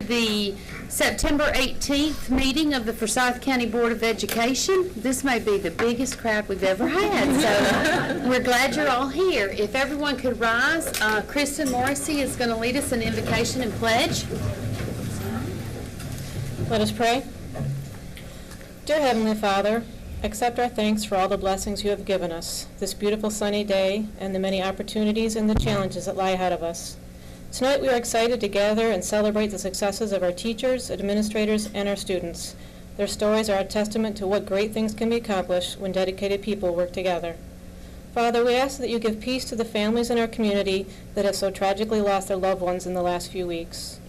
the September 18th meeting of the Forsyth County Board of Education. This may be the biggest crowd we've ever had, so we're glad you're all here. If everyone could rise, Kristin Morrissey is going to lead us in invocation and pledge. Let us pray. Dear Heavenly Father, accept our thanks for all the blessings you have given us, this beautiful sunny day, and the many opportunities and the challenges that lie ahead of us. Tonight we are excited to gather and celebrate the successes of our teachers, administrators, and our students. Their stories are a testament to what great things can be accomplished when dedicated people work together. Father, we ask that you give peace to the families in our community that have so tragically lost their loved ones in the last few weeks.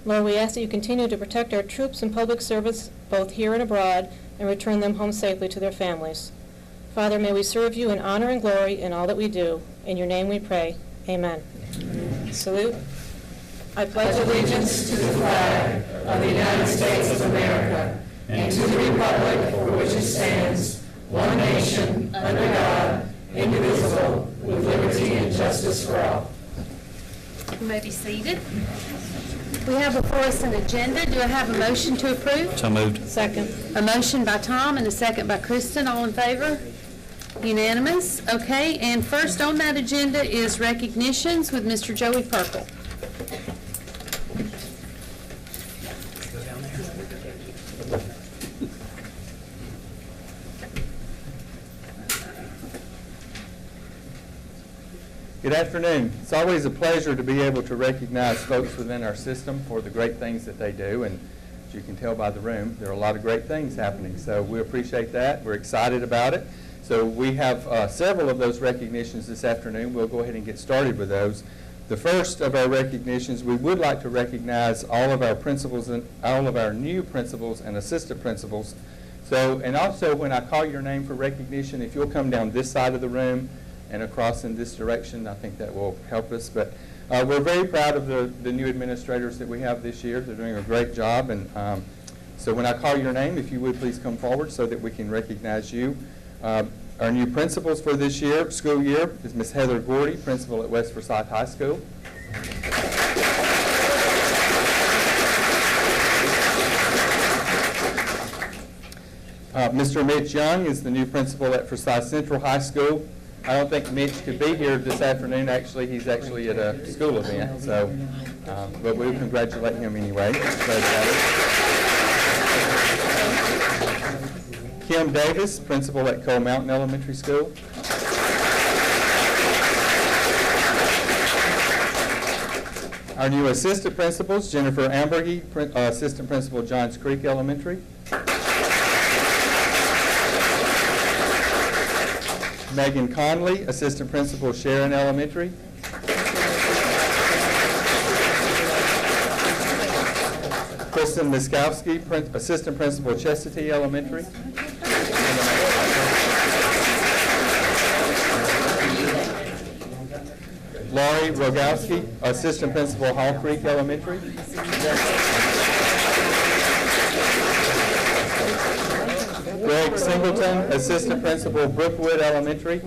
Lord, we ask that you continue to protect our troops in public service, both here and abroad, and return them home safely to their families. Father, may we serve you in honor and glory in all that we do. In your name we pray. Amen. Salute. I pledge allegiance to the flag of the United States of America and to the republic for which it stands, one nation, under God, indivisible, with liberty and justice for all. You may be seated. We have before us an agenda. Do I have a motion to approve? So moved. Second. A motion by Tom and a second by Kristin. All in favor? Unanimous. Okay, and first on that agenda is recognitions with Mr. Joey Purple. Good afternoon. It's always a pleasure to be able to recognize folks within our system for the great things that they do, and as you can tell by the room, there are a lot of great things happening, so we appreciate that. We're excited about it. So we have several of those recognitions this afternoon. We'll go ahead and get started with those. The first of our recognitions, we would like to recognize all of our principals and all of our new principals and assistant principals. So, and also when I call your name for recognition, if you'll come down this side of the room and across in this direction, I think that will help us. But we're very proud of the new administrators that we have this year. They're doing a great job. And so when I call your name, if you would please come forward so that we can recognize you. Our new principals for this year, school year, is Ms. Heather Gordy, principal at West Forsyth High School. Mr. Mitch Young is the new principal at Forsyth Central High School. I don't think Mitch could be here this afternoon. Actually, he's actually at a school event, so but we'll congratulate him anyway. Kim Davis, principal at Coal Mountain Elementary School. Our new assistant principals, Jennifer Ambergy, assistant principal at Johns Creek Elementary. Megan Conley, assistant principal, Sharon Elementary. Kristin Miskowski, assistant principal, Chestatee Elementary. Laurie Rogowski, assistant principal, Hall Creek Elementary. Greg Singleton, assistant principal, Brookwood Elementary.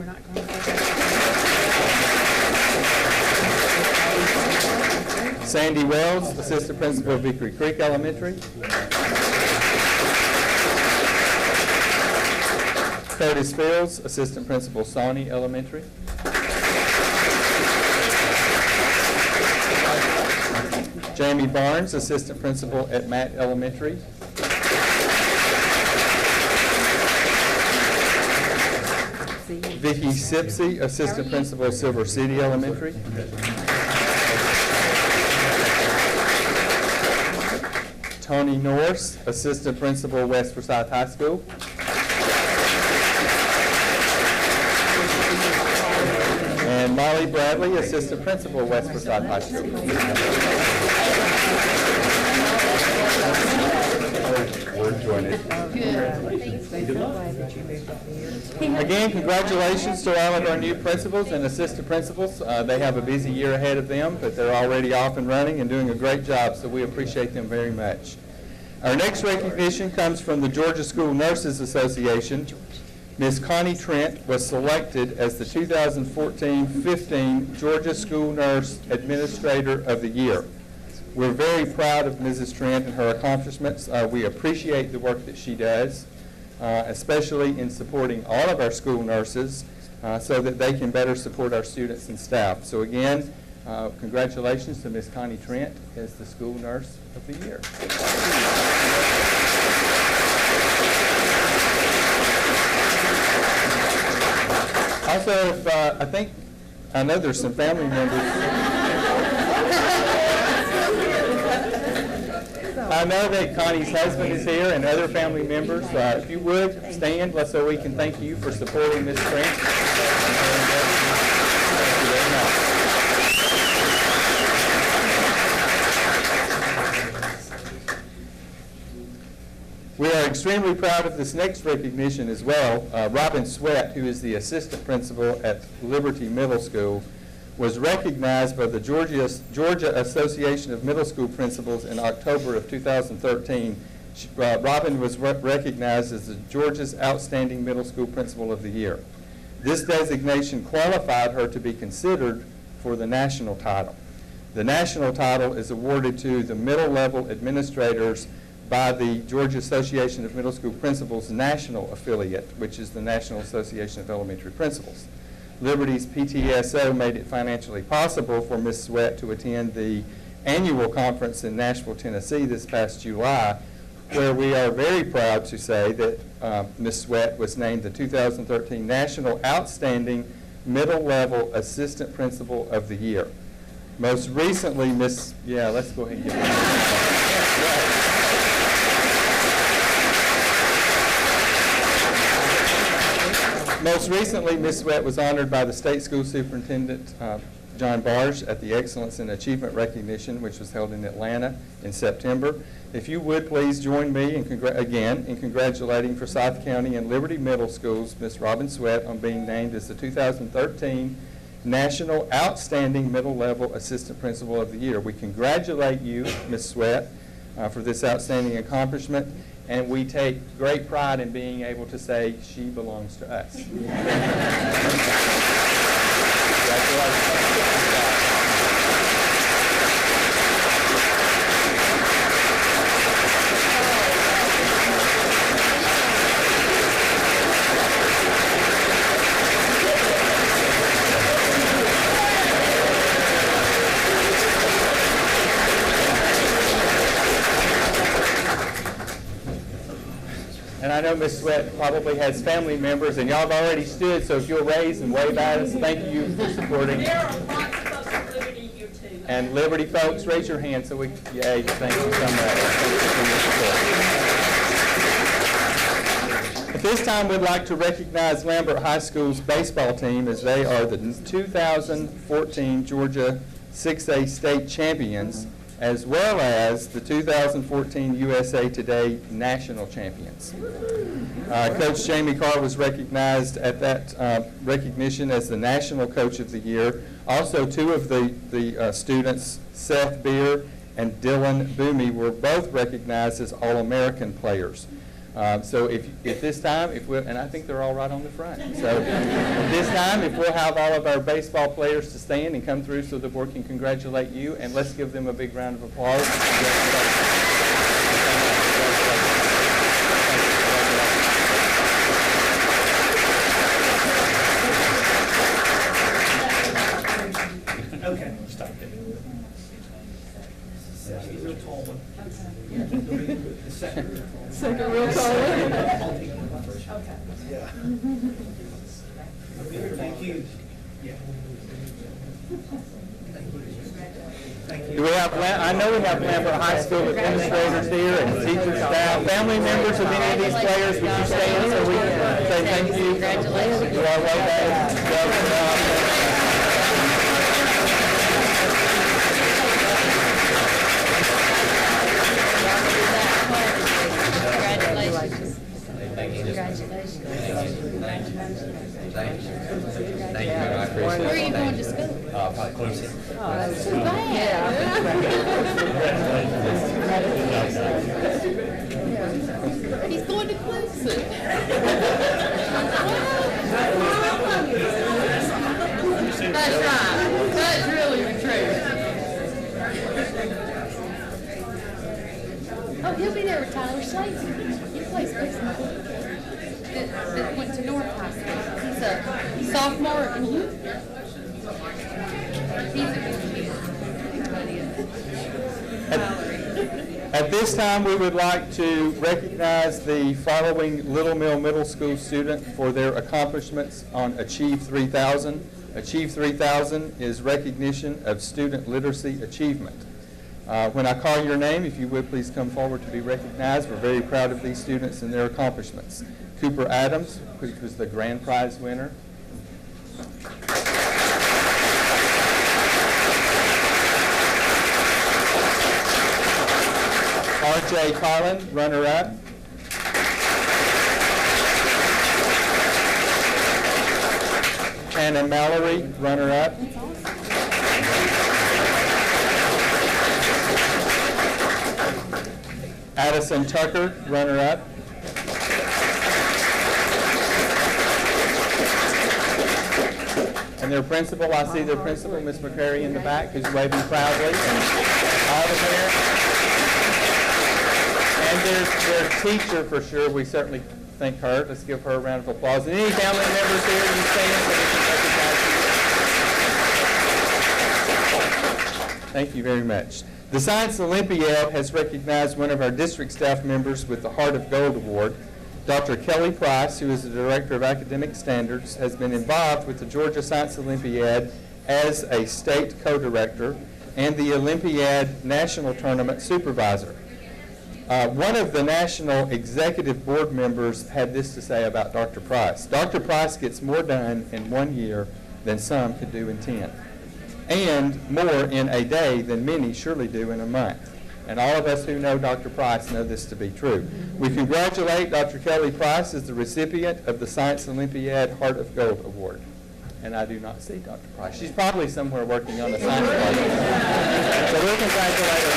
Sandy Wells, assistant principal, Vickery Creek Elementary. Curtis Fields, assistant principal, Sawney Elementary. Jamie Barnes, assistant principal at Matt Elementary. Vicki Sipsey, assistant principal, Silver City Elementary. Tony Norris, assistant principal, West Forsyth High School. And Molly Bradley, assistant principal, West Forsyth High School. We're enjoying it. Again, congratulations to all of our new principals and assistant principals. They have a busy year ahead of them, but they're already off and running and doing a great job, so we appreciate them very much. Our next recognition comes from the Georgia School Nurses Association. Ms. Connie Trent was selected as the 2014-15 Georgia School Nurse Administrator of the Year. We're very proud of Mrs. Trent and her accomplishments. We appreciate the work that she does, especially in supporting all of our school nurses so that they can better support our students and staff. So again, congratulations to Ms. Connie Trent as the School Nurse of the Year. Also, I know there's some family members. I know that Connie's husband is here and other family members. If you would, stand so we can thank you for supporting Ms. Trent. Thank you very much. We are extremely proud of this next recognition as well. Robin Sweat, who is the assistant principal at Liberty Middle School, was recognized by the Georgia Association of Middle School Principals in October of 2013. Robin was recognized as the Georgia's Outstanding Middle School Principal of the Year. This designation qualified her to be considered for the national title. The national title is awarded to the middle level administrators by the Georgia Association of Middle School Principals national affiliate, which is the National Association of Elementary Principals. Liberty's PTSO made it financially possible for Ms. Sweat to attend the annual conference in Nashville, Tennessee this past July, where we are very proud to say that Ms. Sweat was named the 2013 National Outstanding Middle Level Assistant Principal of the Year. Most recently, let's go ahead and give her Most recently, Ms. Sweat was honored by the State School Superintendent, John Barge, at the Excellence in Achievement Recognition, which was held in Atlanta in September. If you would, please join me in congratulating Forsyth County and Liberty Middle Schools, Ms. Robin Sweat, on being named as the 2013 National Outstanding Middle Level Assistant Principal of the Year. We congratulate you, Ms. Sweat, for this outstanding accomplishment. And we take great pride in being able to say she belongs to us. And I know Ms. Sweat probably has family members, and y'all have already stood, so if you'll raise and wave at us, thank you for supporting. There are lots of folks at Liberty here too. And Liberty folks, raise your hand so we, yay, thank you so much. At this time, we'd like to recognize Lambert High School's baseball team as they are the 2014 Georgia 6A state champions, as well as the 2014 USA Today national champions. Coach Jamie Carr was recognized at that recognition as the National Coach of the Year. Also, two of the students, Seth Beer and Dylan Boomey, were both recognized as All-American players. So if this time, and I think they're all right on the front. So this time, if we'll have all of our baseball players to stand and come through so that we can congratulate you, and let's give them a big round of applause. Okay, stop it. He's a real tall one. The second real tall one. Yeah. Thank you. Yeah. Thank you. Do we have, I know we have Lambert High School administrators here and teachers, staff, family members of any of these players. Would you stand so we can say thank you? Congratulations. Do our way back. Congratulations. Congratulations. Thank you. I appreciate it. Where are you going to school? Probably closer. Too bad. He's going to Clemson. That's right. That's really the truth. Oh, he'll be there with Tyler Slater. He plays baseball. That went to North High School. He's a sophomore. At this time, we would like to recognize the following Little Mill Middle School student for their accomplishments on Achieve 3000. Achieve 3000 is recognition of student literacy achievement. When I call your name, if you would please come forward to be recognized. We're very proud of these students and their accomplishments. Cooper Adams, which was the grand prize winner. R.J. Collin, runner-up. Hannah Mallory, runner-up. Addison Tucker, runner-up. And their principal, I see their principal, Ms. McCrary, in the back, who's waving proudly. And all the parents. And their teacher, for sure, we certainly thank her. Let's give her a round of applause. And any family members here, you stand so we can recognize you. Thank you very much. The Science Olympiad has recognized one of our district staff members with the Heart of Gold Award. Dr. Kelly Price, who is the Director of Academic Standards, has been involved with the Georgia Science Olympiad as a state co-director and the Olympiad National Tournament supervisor. One of the National Executive Board members had this to say about Dr. Price. Dr. Price gets more done in 1 year than some could do in 10, and more in a day than many surely do in a month. And all of us who know Dr. Price know this to be true. We congratulate Dr. Kelly Price as the recipient of the Science Olympiad Heart of Gold Award. And I do not see Dr. Price. She's probably somewhere working on the science project. So we'll congratulate her.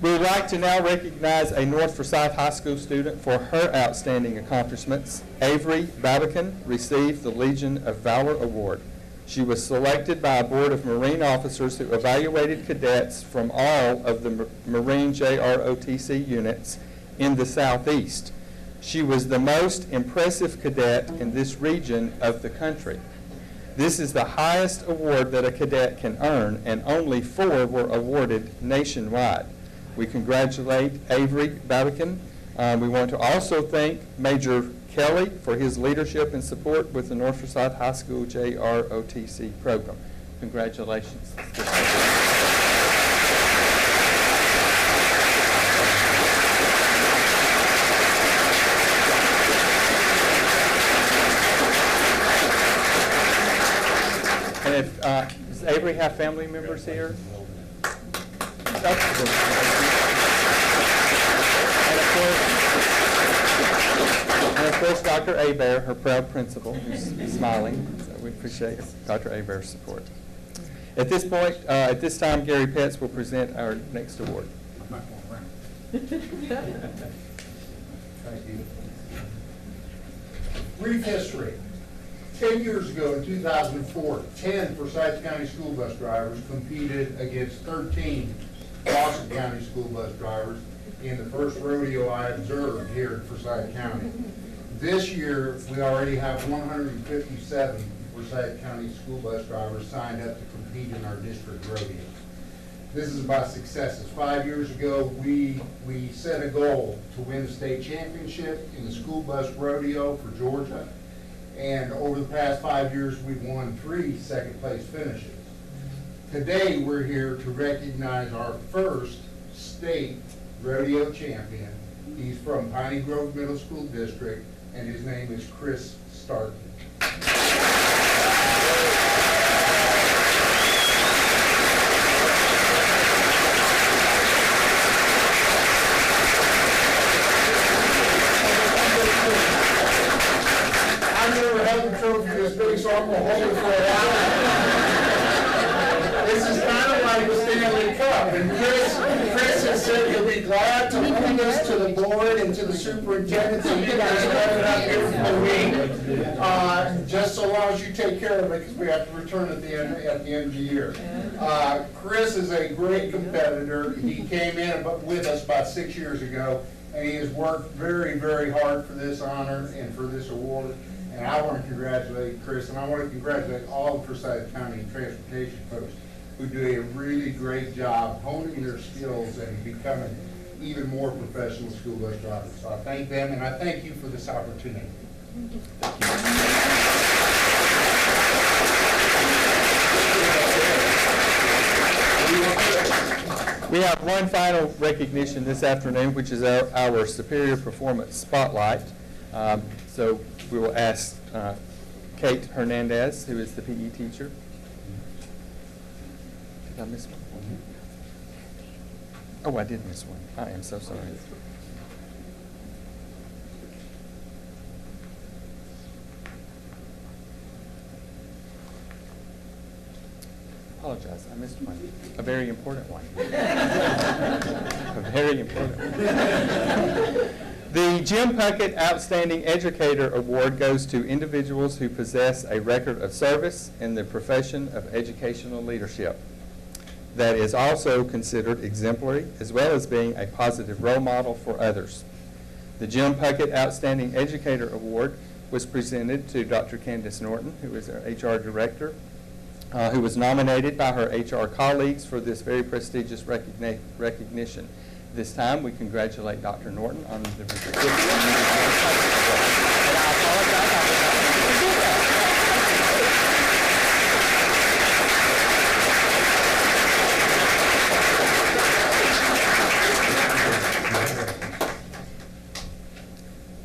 We would like to now recognize a North Forsyth High School student for her outstanding accomplishments. Avery Babican received the Legion of Valor Award. She was selected by a board of Marine officers who evaluated cadets from all of the Marine JROTC units in the Southeast. She was the most impressive cadet in this region of the country. This is the highest award that a cadet can earn, and only 4 were awarded nationwide. We congratulate Avery Babican. We want to also thank Major Kelly for his leadership and support with the North Forsyth High School JROTC program. Congratulations. And if, does Avery have family members here? And of course, Dr. Abear, her proud principal, who's smiling. So we appreciate Dr. Abear's support. At this point, at this time, Gary Petts will present our next award. Thank you. Brief history. 10 years ago, in 2004, 10 Forsyth County school bus drivers competed against 13 Dawson County school bus drivers in the first rodeo I observed here in Forsyth County. This year, we already have 157 Forsyth County school bus drivers signed up to compete in our district rodeo. This is about successes. 5 years ago, we set a goal to win the state championship in the school bus rodeo for Georgia. And over the past 5 years, we've won 3 second-place finishes. Today, we're here to recognize our first state rodeo champion. He's from Piney Grove Middle School District, and his name is Chris Starkey. I've never held a trophy this big, so I'm going to hold it for a while. This is kind of like the Stanley Cup, and Chris has said he'll be glad to hold this to the board and to the superintendent, so you guys have it up here for me. Just so long as you take care of it, because we have to return at the end of the year. Chris is a great competitor. He came in with us about 6 years ago, and he has worked very, very hard for this honor and for this award. And I want to congratulate Chris, and I want to congratulate all the Forsyth County transportation folks who do a really great job honing their skills and becoming even more professional school bus drivers. So I thank them, and I thank you for this opportunity. We have one final recognition this afternoon, which is our Superior Performance Spotlight. So we will ask Kate Hernandez, who is the PE teacher. Did I miss one? Oh, I did miss one. I am so sorry. Apologize, I missed one. A very important one. A very important one. The Jim Puckett Outstanding Educator Award goes to individuals who possess a record of service in the profession of educational leadership that is also considered exemplary, as well as being a positive role model for others. The Jim Puckett Outstanding Educator Award was presented to Dr. Candace Norton, who is our HR Director, who was nominated by her HR colleagues for this very prestigious recognition. This time, we congratulate Dr. Norton on the recipient. And I apologize, I was not able to do that.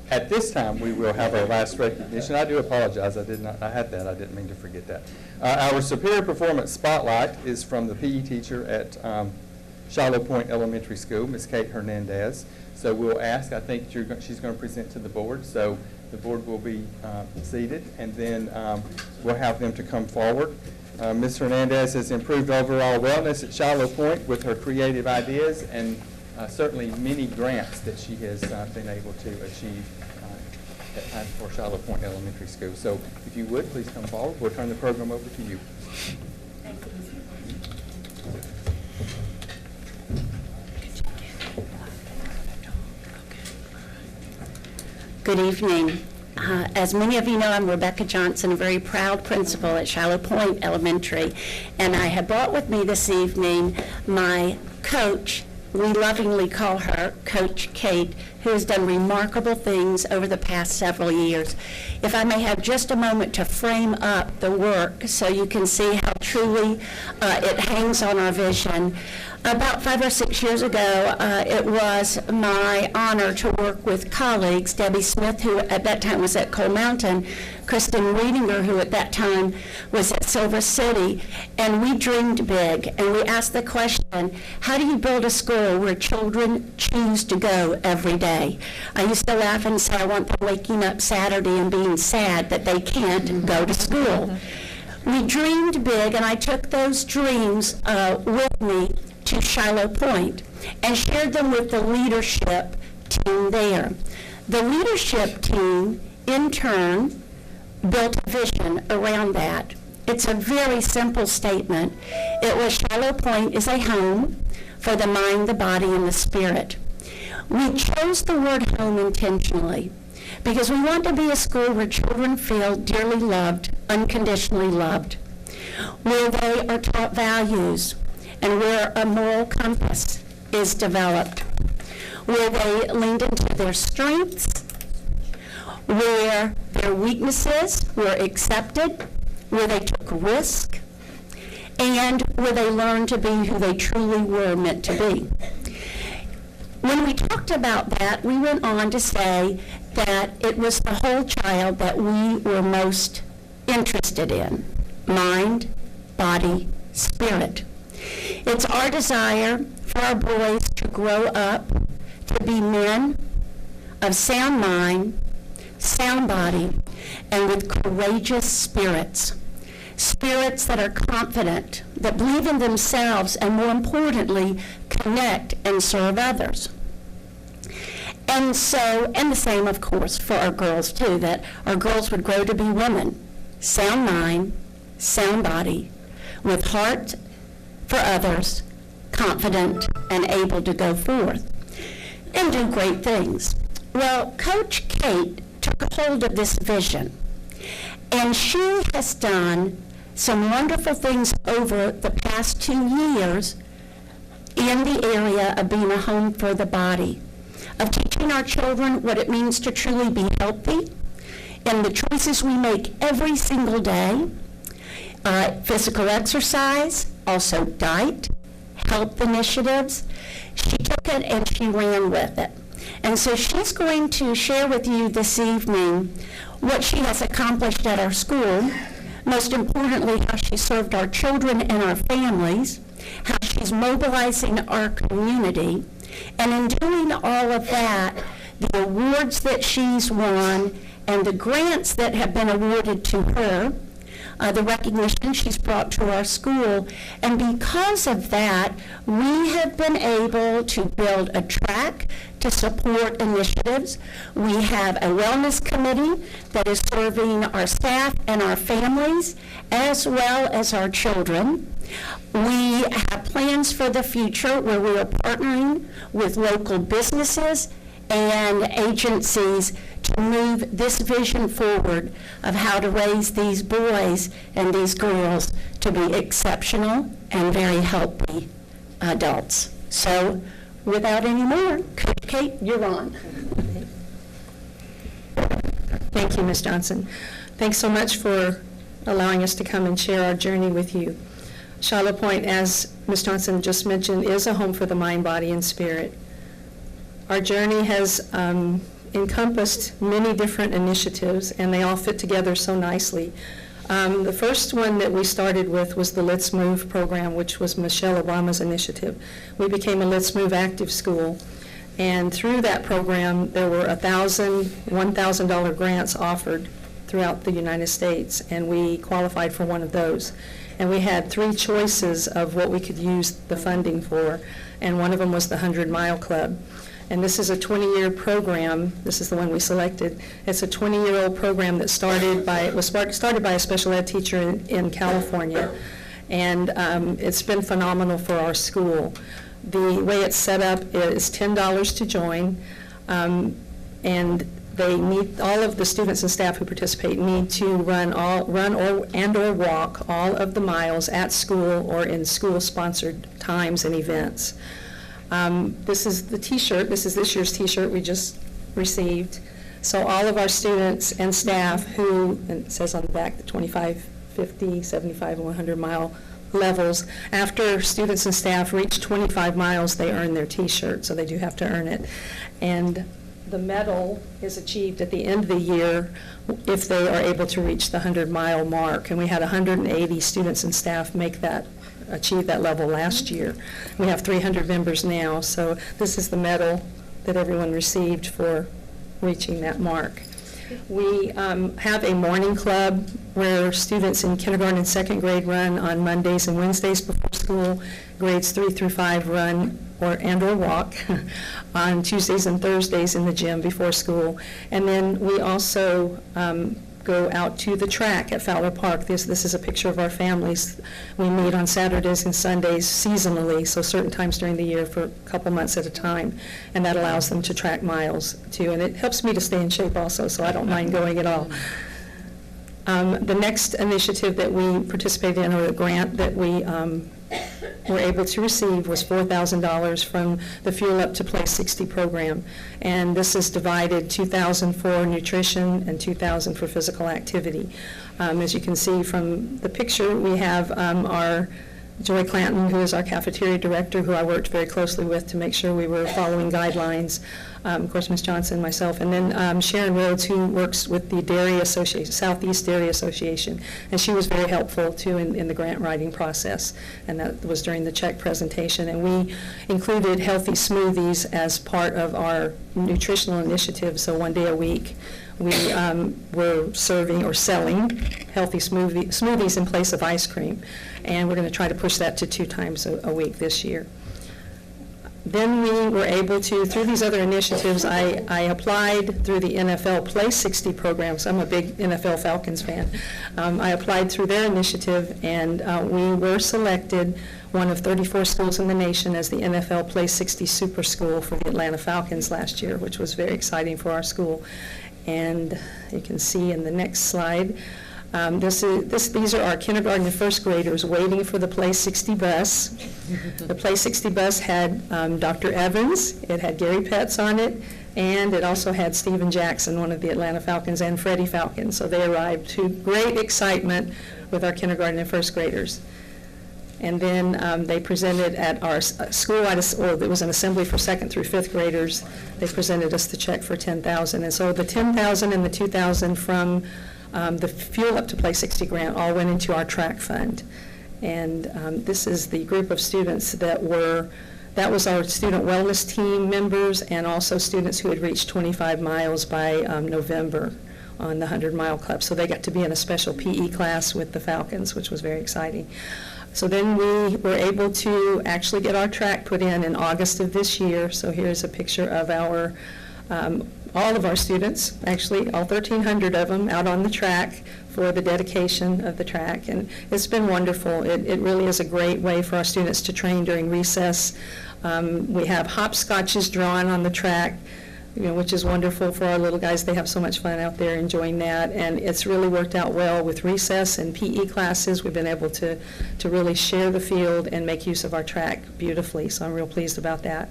At this time, we will have our last recognition. I do apologize. I had that. I didn't mean to forget that. Our Superior Performance Spotlight is from the PE teacher at Shiloh Point Elementary School, Ms. Kate Hernandez. So we'll ask, I think she's going to present to the board. So the board will be seated, and then we'll have them to come forward. Ms. Hernandez has improved overall wellness at Shiloh Point with her creative ideas and certainly many grants that she has been able to achieve at times for Shiloh Point Elementary School. So if you would, please come forward. We'll turn the program over to you. Good evening. As many of you know, I'm Rebecca Johnson, a very proud principal at Shiloh Point Elementary, and I have brought with me this evening my coach. We lovingly call her Coach Kate, who has done remarkable things over the past several years. If I may have just a moment to frame up the work so you can see how truly it hangs on our vision. About 5 or 6 years ago, it was my honor to work with colleagues, Debbie Smith, who at that time was at Coal Mountain, Kristin, who at that time was at Silver City, and we dreamed big, and we asked the question, how do you build a school where children choose to go every day? I used to laugh and say, I want them waking up Saturday and being sad that they can't go to school. We dreamed big, and I took those dreams with me to Shiloh Point and shared them with the leadership team there. The leadership team, in turn, built a vision around that. It's a very simple statement. It was Shiloh Point is a home for the mind, the body, and the spirit. We chose the word home intentionally because we want to be a school where children feel dearly loved, unconditionally loved, where they are taught values, and where a moral compass is developed, where they leaned into their strengths, where their weaknesses were accepted, where they took risk, and where they learned to be who they truly were meant to be. When we talked about that, we went on to say that it was the whole child that we were most interested in: mind, body, spirit. It's our desire for our boys to grow up to be men of sound mind, sound body, and with courageous spirits. Spirits that are confident, that believe in themselves, and more importantly, connect and serve others. And the same, of course, for our girls, too, that our girls would grow to be women, sound mind, sound body, with heart for others, confident and able to go forth and do great things. Well, Coach Kate took a hold of this vision, and she has done some wonderful things over the past 2 years in the area of being a home for the body, of teaching our children what it means to truly be healthy in the choices we make every single day, physical exercise, also diet, health initiatives. She took it and she ran with it. And so she's going to share with you this evening what she has accomplished at our school, most importantly, how she served our children and our families, how she's mobilizing our community, and in doing all of that, the awards that she's won and the grants that have been awarded to her, the recognition she's brought to our school. And because of that, we have been able to build a track to support initiatives. We have a wellness committee that is serving our staff and our families, as well as our children. We have plans for the future where we are partnering with local businesses and agencies to move this vision forward of how to raise these boys and these girls to be exceptional and very healthy adults. So, without any more, Coach Kate, you're on. Thank you, Ms. Johnson. Thanks so much for allowing us to come and share our journey with you. Shiloh Point, as Ms. Johnson just mentioned, is a home for the mind, body, and spirit. Our journey has encompassed many different initiatives, and they all fit together so nicely. The first one that we started with was the Let's Move program, which was Michelle Obama's initiative. We became a Let's Move active school, and through that program, there were $1,000 grants offered throughout the United States, and we qualified for one of those. And we had 3 choices of what we could use the funding for, and one of them was the 100-Mile Club. And this is a 20-year program. This is the one we selected. It's a 20-year-old program that was started by a special ed teacher in California, and it's been phenomenal for our school. The way it's set up is $10 to join, and they need, all of the students and staff who participate need to run or walk all of the miles at school or in school-sponsored times and events. This is the T-shirt. This is this year's T-shirt we just received. So all of our students and staff who, and it says on the back, the 25, 50, 75, and 100-mile levels, after students and staff reach 25 miles, they earn their T-shirt, so they do have to earn it. And the medal is achieved at the end of the year if they are able to reach the 100-mile mark. And we had 180 students and staff achieve that level last year. We have 300 members now, so this is the medal that everyone received for reaching that mark. We have a morning club where students in kindergarten and second grade run on Mondays and Wednesdays before school. Grades 3 through 5 run or walk on Tuesdays and Thursdays in the gym before school. And then we also go out to the track at Fowler Park. This is a picture of our families. We meet on Saturdays and Sundays seasonally, so certain times during the year for a couple months at a time, and that allows them to track miles too. And it helps me to stay in shape also, so I don't mind going at all. The next initiative that we participated in, or a grant that we were able to receive, was $4,000 from the Fuel Up to Play 60 program. And this is divided $2,000 for nutrition and $2,000 for physical activity. As you can see from the picture, we have our Joy Clanton, who is our cafeteria director, who I worked very closely with to make sure we were following guidelines. Of course, Ms. Johnson, myself, and then Sharon Rhodes, who works with the Dairy Association, Southeast Dairy Association, and she was very helpful too in the grant writing process, and that was during the check presentation. And we included healthy smoothies as part of our nutritional initiative, so one day a week we were serving or selling healthy smoothies in place of ice cream, and we're going to try to push that to 2 times a week this year. Then we were able to, through these other initiatives, I applied through the NFL Play 60 program, so I'm a big NFL Falcons fan. I applied through their initiative, and we were selected one of 34 schools in the nation as the NFL Play 60 Super School for the Atlanta Falcons last year, which was very exciting for our school. And you can see in the next slide, these are our kindergarten and first graders waiting for the Play 60 bus. The Play 60 bus had Dr. Evans, it had Gary Petts on it, and it also had Steven Jackson, one of the Atlanta Falcons, and Freddie Falcon. So they arrived to great excitement with our kindergarten and first graders. And then they presented at our school-wide, or it was an assembly for second through fifth graders. They presented us the check for $10,000. And so the $10,000 and the $2,000 from the Fuel Up to Play 60 grant all went into our track fund. And this is the group of students that was our student wellness team members and also students who had reached 25 miles by November on the 100-mile club. So they got to be in a special PE class with the Falcons, which was very exciting. So then we were able to actually get our track put in August of this year. So here's a picture of our all of our students, actually all 1,300 of them, out on the track for the dedication of the track. And it's been wonderful. It really is a great way for our students to train during recess. We have hopscotches drawn on the track, which is wonderful for our little guys. They have so much fun out there enjoying that. And it's really worked out well with recess and PE classes. We've been able to really share the field and make use of our track beautifully. So I'm real pleased about that.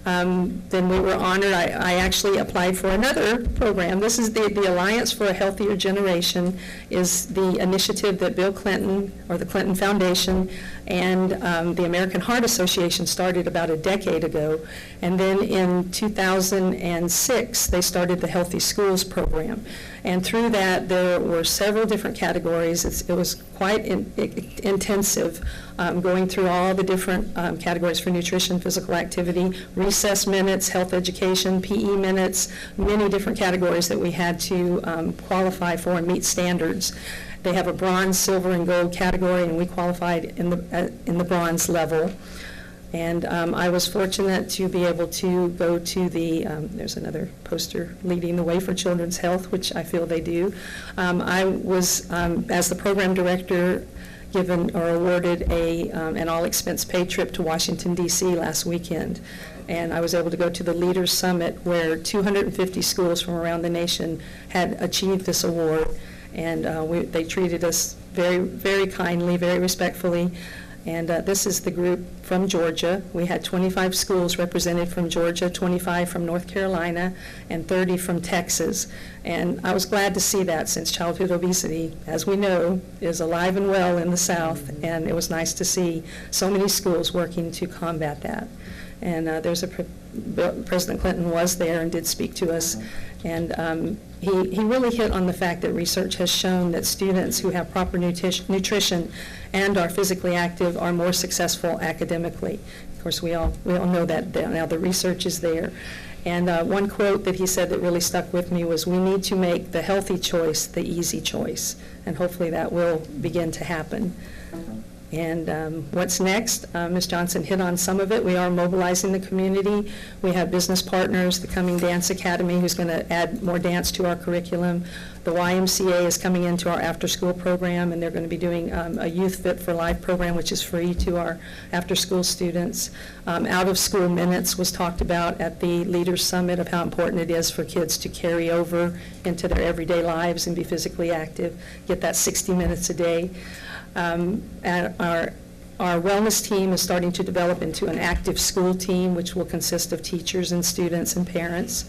Then we were honored. I actually applied for another program. This is the Alliance for a Healthier Generation, is the initiative that Bill Clinton, or the Clinton Foundation, and the American Heart Association started about a decade ago. And then in 2006, they started the Healthy Schools program. And through that, there were several different categories. It was quite intensive, going through all the different categories for nutrition, physical activity, recess minutes, health education, PE minutes, many different categories that we had to qualify for and meet standards. They have a bronze, silver, and gold category, and we qualified in the bronze level. And I was fortunate to be able to go to the, there's another poster, Leading the Way for Children's Health, which I feel they do. I was, as the program director, given or awarded an all-expense paid trip to Washington, D.C. last weekend. And I was able to go to the Leaders Summit, where 250 schools from around the nation had achieved this award. And they treated us very, very kindly, very respectfully. And this is the group from Georgia. We had 25 schools represented from Georgia, 25 from North Carolina, and 30 from Texas. And I was glad to see that, since childhood obesity, as we know, is alive and well in the South. And it was nice to see so many schools working to combat that. And President Clinton was there and did speak to us. And he really hit on the fact that research has shown that students who have proper nutrition and are physically active are more successful academically. Of course, we all know that now. The research is there. And one quote that he said that really stuck with me was, "We need to make the healthy choice the easy choice." And hopefully that will begin to happen. And what's next? Ms. Johnson hit on some of it. We are mobilizing the community. We have business partners, the Cumming Dance Academy, who's going to add more dance to our curriculum. The YMCA is coming into our after-school program, and they're going to be doing a Youth Fit for Life program, which is free to our after-school students. Out-of-school minutes was talked about at the Leaders Summit, of how important it is for kids to carry over into their everyday lives and be physically active, get that 60 minutes a day. And our wellness team is starting to develop into an active school team, which will consist of teachers and students and parents.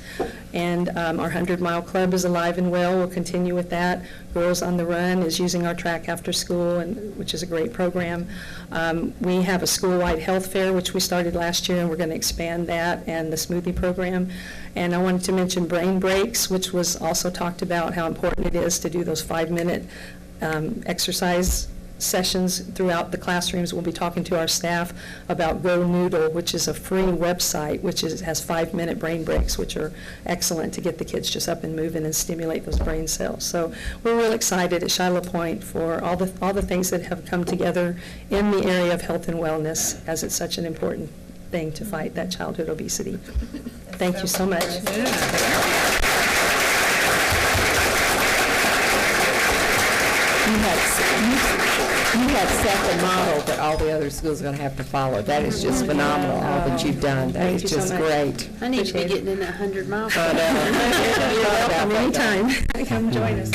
And our 100-mile club is alive and well. We'll continue with that. Girls on the Run is using our track after school, which is a great program. We have a school-wide health fair, which we started last year, and we're going to expand that, and the smoothie program. And I wanted to mention brain breaks, which was also talked about, how important it is to do those 5-minute exercise sessions throughout the classrooms. We'll be talking to our staff about Go Noodle, which is a free website which has 5-minute brain breaks, which are excellent to get the kids just up and moving and stimulate those brain cells. So we're real excited at Shiloh Point for all the things that have come together in the area of health and wellness, as it's such an important thing to fight that childhood obesity. Thank you so much. You have set the model that all the other schools are going to have to follow. That is just phenomenal, all that you've done. That Thank is you so just much. great. I need to be Appreciate it. getting in that 100-mile. You're welcome anytime. Come join us.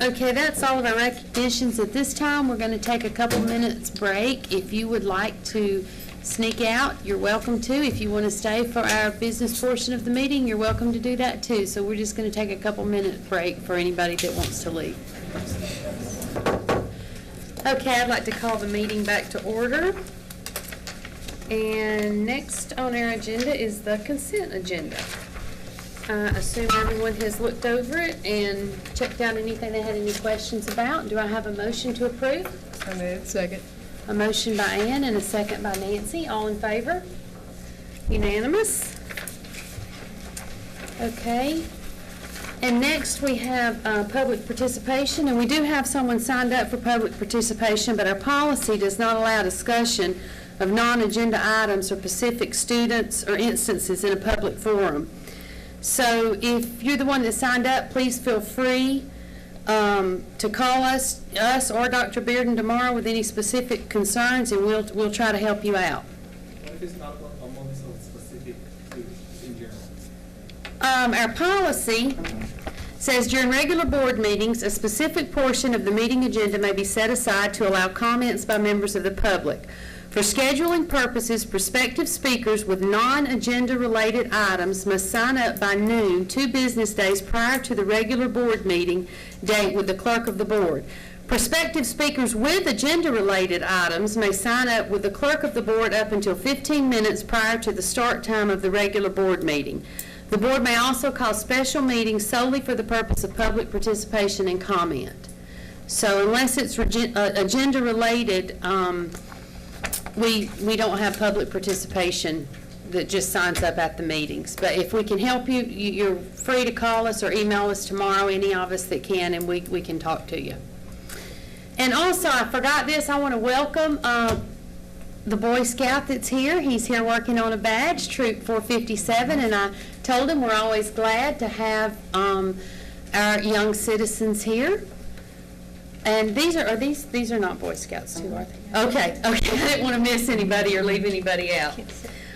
Okay, that's all of our recognitions. At this time, we're going to take a couple minutes break. If you would like to sneak out, you're welcome to. If you want to stay for our business portion of the meeting, you're welcome to do that too. So we're just going to take a couple minute break for anybody that wants to leave. Okay, I'd like to call the meeting back to order. And next on our agenda is the consent agenda. I assume everyone has looked over it and checked out anything they had any questions about. Do I have a motion to approve? So moved. Second. A motion by Ann and a second by Nancy. All in favor? Unanimous? Okay. And next we have public participation, and we do have someone signed up for public participation, but our policy does not allow discussion of non-agenda items or specific students or instances in a public forum. So if you're the one that signed up, please feel free to call us or Dr. Bearden tomorrow with any specific concerns, and we'll try to help you out. What if it's not among some specific students in general? Our policy says during regular board meetings, a specific portion of the meeting agenda may be set aside to allow comments by members of the public. For scheduling purposes, prospective speakers with non-agenda related items must sign up by noon 2 business days prior to the regular board meeting date with the clerk of the board. Prospective speakers with agenda-related items may sign up with the clerk of the board up until 15 minutes prior to the start time of the regular board meeting. The board may also call special meetings solely for the purpose of public participation and comment. So unless it's agenda-related, we don't have public participation that just signs up at the meetings. But if we can help you, you're free to call us or email us tomorrow, any of us that can, and we can talk to you. And also, I forgot this, I want to welcome the Boy Scout that's here. He's here working on a badge, Troop 457, and I told him we're always glad to have our young citizens here. And these are not Boy Scouts too, are they? Okay, I didn't want to miss anybody or leave anybody out.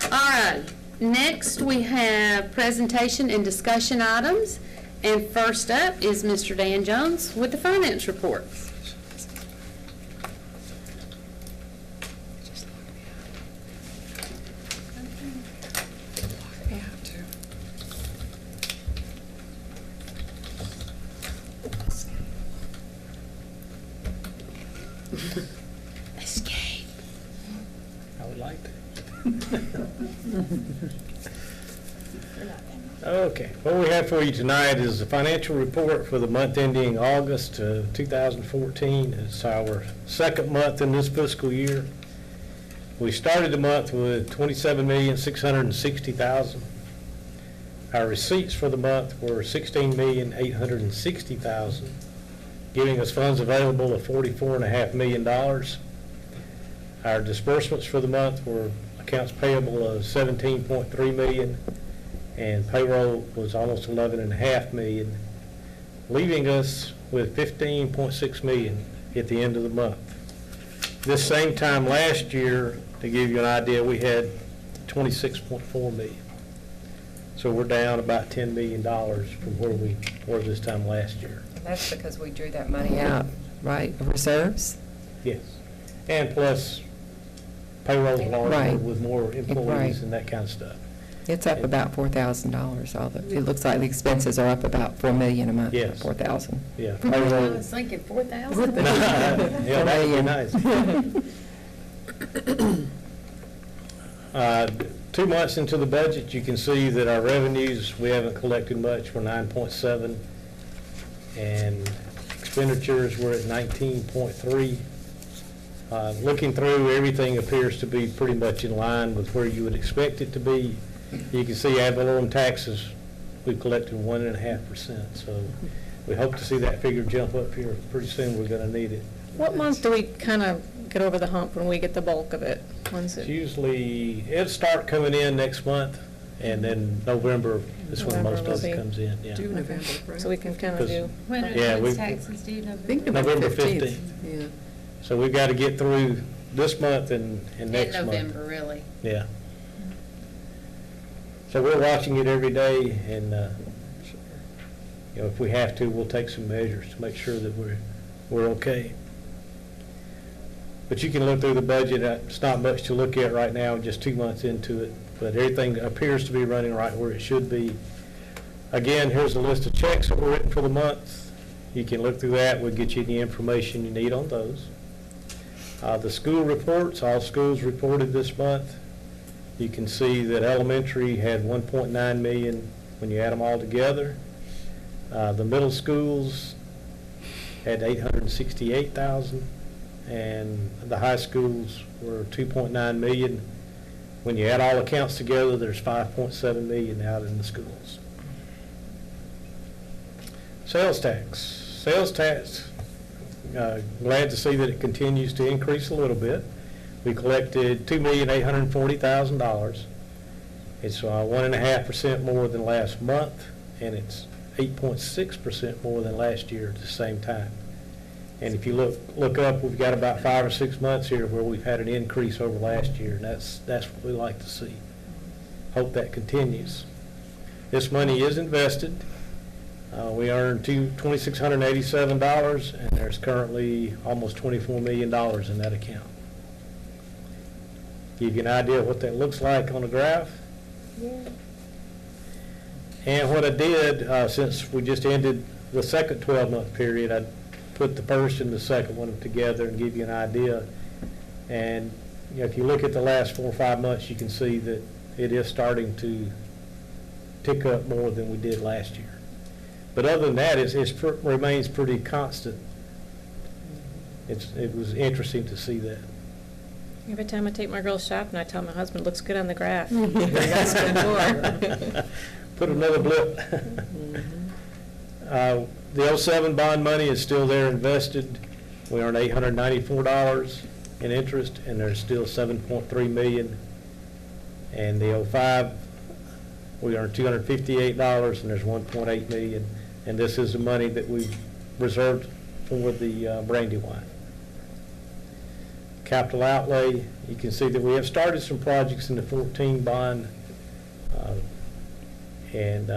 All right, next we have presentation and discussion items. And first up is Mr. Dan Jones with the finance report. Escape. I would like to. Okay, what we have for you tonight is the financial report for the month ending August 2014. It's our second month in this fiscal year. We started the month with $27,660,000. Our receipts for the month were $16,860,000, giving us funds available of $44.5 million. Our disbursements for the month were accounts payable of $17.3 million, and payroll was almost $11.5 million, leaving us with $15.6 million at the end of the month. This same time last year, to give you an idea, we had $26.4 million. So we're down about $10 million from where we were this time last year. And that's because we drew that money out, right, of reserves? Yes. And plus payroll larger Right. with more employees Right. and that kind of stuff. It's up about $4,000, although it looks like the expenses are up about $4 million a month. Yes. 4,000. Yeah. I Payroll. was thinking 4,000. Yeah, that would be nice. 2 months into the budget, you can see that our revenues, we haven't collected much. We're 9.7, and expenditures were at 19.3. Looking through, everything appears to be pretty much in line with where you would expect it to be. You can see ad valorem taxes, we've collected 1.5%, so we hope to see that figure jump up here pretty soon. We're going to need it. What month do we kind of get over the hump when we get the bulk of it. It'll start coming in next month, and then November is when most November of will it be comes in, yeah. Due November, right? So we can kind of 'Cause- do, When are Yeah, those we- taxes due, I think November? November 15th. 15th. Yeah. So we've got to get through this month and next In month. November, really. Yeah. So we're watching it every day, and, if we have to, we'll take some measures to make sure that we're okay. But you can look through the budget. It's not much to look at right now, just 2 months into it, but everything appears to be running right where it should be. Again, here's a list of checks that were written for the month. You can look through that. We'll get you the information you need on those. The school reports, all schools reported this month. You can see that elementary had 1.9 million when you add them all together. The middle schools had 868,000, and the high schools were 2.9 million. When you add all accounts together, there's 5.7 million out in the schools. Sales tax, glad to see that it continues to increase a little bit. We collected $2,840,000. It's 1.5% more than last month, and it's 8.6% more than last year at the same time. And if you look up, we've got about 5 or 6 months here where we've had an increase over last year, and that's what we like to see. Hope that continues. This money is invested. We earned $2,687, and there's currently almost $24 million in that account. Give you an idea of what that looks like on the graph. yeah. And what I did, since we just ended the second 12-month period, I put the first and the second one together and give you an idea. And if you look at the last 4 or 5 months, you can see that it is starting to tick up more than we did last year. But other than that, it remains pretty constant. It was interesting to see that. Every time I take my girls shopping, I tell my husband, looks good on the graph. That's good more. Put another blip. The 07 bond money is still there invested. We earned $894 in interest, and there's still $7.3 million. And the 05, we earned $258, and there's $1.8 million. And this is the money that we reserved for the Brandywine. Capital outlay, you can see that we have started some projects in the 14 bond, and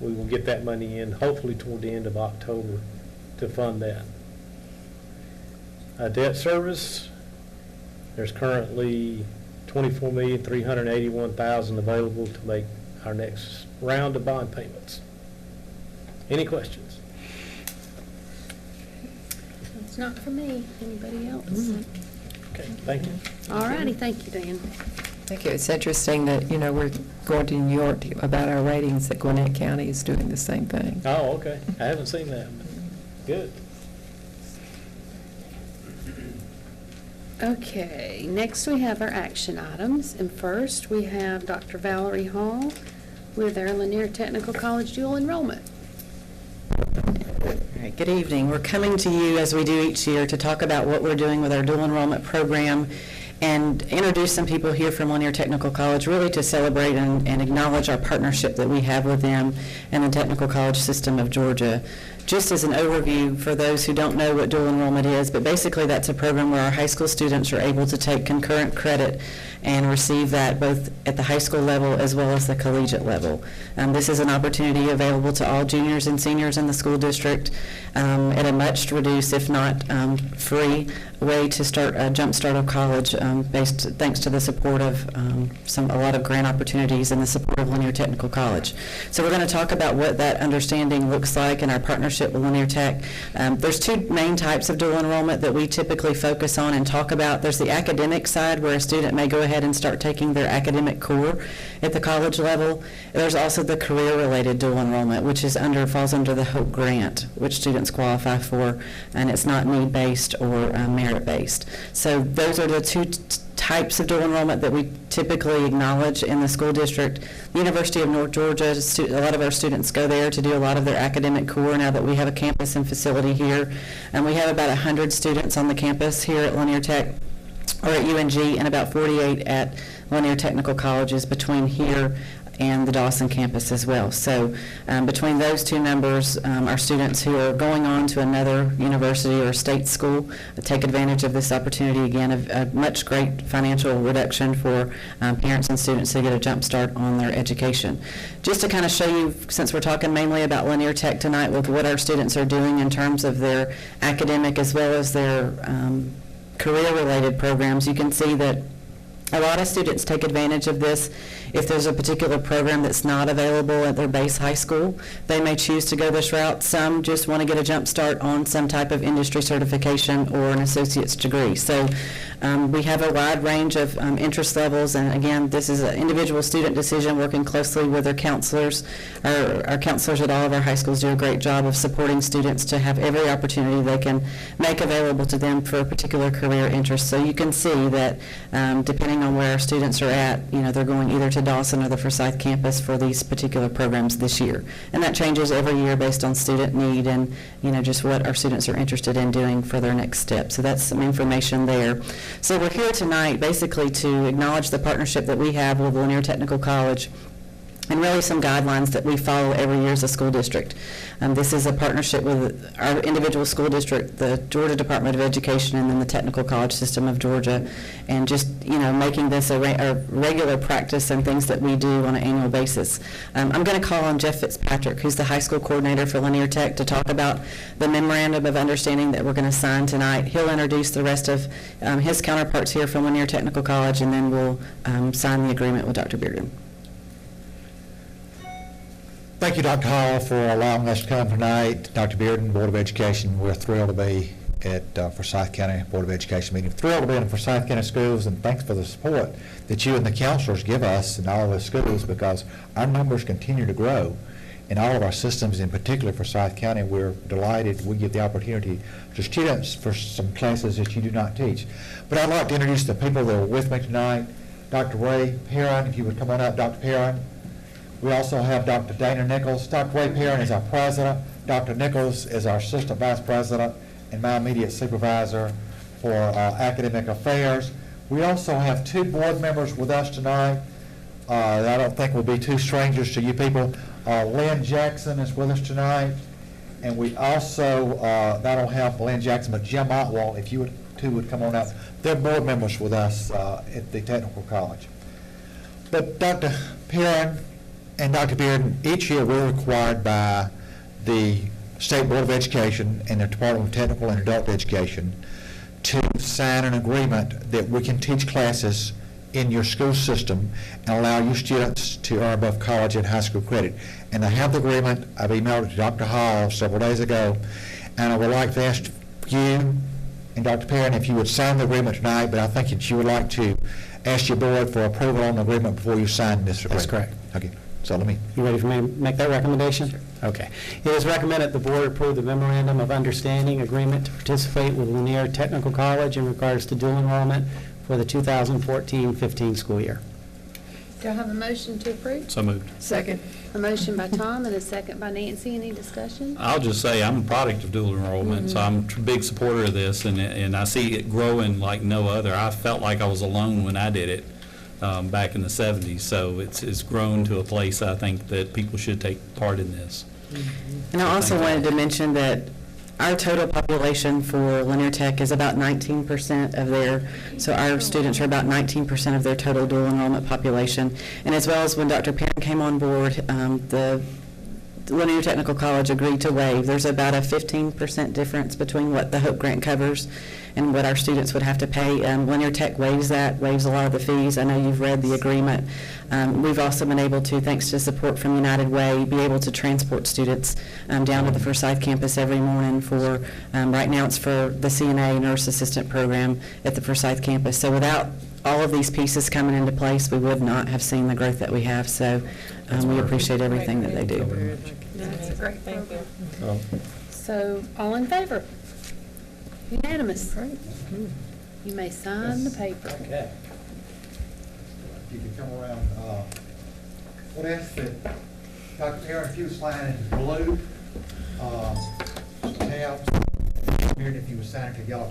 we will get that money in hopefully toward the end of October to fund that. Debt service, there's currently $24,381,000 available to make our next round of bond payments. Any questions? It's not for me. Anybody else? Okay, thank you. All righty, thank you, Dan. Thank you. It's interesting that, we're going to New York about our ratings, that Gwinnett County is doing the same thing. Oh, okay. I haven't seen that. Good. Okay, next we have our action items, and first we have Dr. Valerie Hall with our Lanier Technical College dual enrollment. All right, good evening. We're coming to you, as we do each year, to talk about what we're doing with our dual enrollment program and introduce some people here from Lanier Technical College, really to celebrate and acknowledge our partnership that we have with them and the technical college system of Georgia. Just as an overview for those who don't know what dual enrollment is, but basically that's a program where our high school students are able to take concurrent credit and receive that both at the high school level as well as the collegiate level. This is an opportunity available to all juniors and seniors in the school district at a much reduced, if not free, way to start a jump start of college thanks to the support of a lot of grant opportunities and the support of Lanier Technical College. So we're going to talk about what that understanding looks like in our partnership with Lanier Tech. There's 2 main types of dual enrollment that we typically focus on and talk about. There's the academic side, where a student may go ahead and start taking their academic core at the college level. There's also the career-related dual enrollment, which falls under the HOPE grant, which students qualify for, and it's not need-based or merit-based. So those are the 2 types of dual enrollment that we typically acknowledge in the school district. The University of North Georgia, a lot of our students go there to do a lot of their academic core now that we have a campus and facility here. And we have about 100 students on the campus here at Lanier Tech, or at UNG, and about 48 at Lanier Technical Colleges between here and the Dawson campus as well. So between those two numbers, our students who are going on to another university or state school take advantage of this opportunity, again, of a much great financial reduction for parents and students to get a jump start on their education. Just to kind of show you, since we're talking mainly about Lanier Tech tonight, with what our students are doing in terms of their academic as well as their career-related programs, you can see that a lot of students take advantage of this. If there's a particular program that's not available at their base high school, they may choose to go this route. Some just want to get a jump start on some type of industry certification or an associate's degree. So we have a wide range of interest levels, and again, this is an individual student decision, working closely with their counselors. Our counselors at all of our high schools do a great job of supporting students to have every opportunity they can make available to them for a particular career interest. So you can see that depending on where our students are at, they're going either to Dawson or the Forsyth campus for these particular programs this year. And that changes every year based on student need and, just what our students are interested in doing for their next step. So that's some information there. So we're here tonight basically to acknowledge the partnership that we have with Lanier Technical College, and really some guidelines that we follow every year as a school district. This is a partnership with our individual school district, the Georgia Department of Education, and then the Technical College System of Georgia, and just making this a regular practice and things that we do on an annual basis. I'm going to call on Jeff Fitzpatrick, who's the high school coordinator for Lanier Tech, to talk about the Memorandum of Understanding that we're going to sign tonight. He'll introduce the rest of his counterparts here from Lanier Technical College, and then we'll sign the agreement with Dr. Bearden. Thank you, Dr. Hall, for allowing us to come tonight. Dr. Bearden, Board of Education, we're thrilled to be at Forsyth County Board of Education meeting. Thrilled to be in Forsyth County schools, and thanks for the support that you and the counselors give us in all of the schools, because our numbers continue to grow in all of our systems, in particular Forsyth County. We're delighted we get the opportunity to students for some classes that you do not teach. But I'd like to introduce the people that are with me tonight. Dr. Ray Perrin, if you would come on up, Dr. Perrin. We also have Dr. Dana Nichols. Dr. Ray Perrin is our president. Dr. Nichols is our assistant vice president and my immediate supervisor for academic affairs. We also have two board members with us tonight that I don't think will be two strangers to you people. Lynn Jackson is with us tonight. And we also not only have Lynn Jackson, but Jim Otwell, if you two would come on up. They're board members with us at the Technical College. But Dr. Perrin and Dr. Bearden, each year we're required by the State Board of Education and the Department of Technical and Adult Education to sign an agreement that we can teach classes in your school system and allow your students to earn both college and high school credit. And I have the agreement. I've emailed it to Dr. Hall several days ago, and I would like to ask you and Dr. Perrin if you would sign the agreement tonight, but I think that you would like to ask your board for approval on the agreement before you sign this agreement. That's correct. Okay. So let me. You ready for me to make that recommendation? Sure. Okay. It is recommended the board approve the Memorandum of Understanding agreement to participate with Lanier Technical College in regards to dual enrollment for the 2014-15 school year. Do I have a motion to approve? So moved. Second. A motion by Tom and a second by Nancy. Any discussion? I'll just say I'm a product of dual enrollment, so I'm a big supporter of this, and I see it growing like no other. I felt like I was alone when I did it back in the 70s, so it's grown to a place I think that people should take part in this. And I also wanted to mention that our total population for Lanier Tech is about 19% of their, so our students are about 19% of their total dual enrollment population. And as well as when Dr. Perrin came on board, the Lanier Technical College agreed to waive. There's about a 15% difference between what the HOPE grant covers and what our students would have to pay. Lanier Tech waives a lot of the fees. I know you've read the agreement. We've also been able to, thanks to support from United Way, be able to transport students down to the Forsyth campus every morning for, right now it's for the CNA nurse assistant program at the Forsyth campus. So without all of these pieces coming into place, we would not have seen the growth that we have. So we appreciate everything that they do. That's a great program. So, all in favor? Unanimous. You may sign the paper. Okay. If you could come around, what else that, Dr. Aaron, if you was signing into blue, tabs, here, and if you was signing to yellow.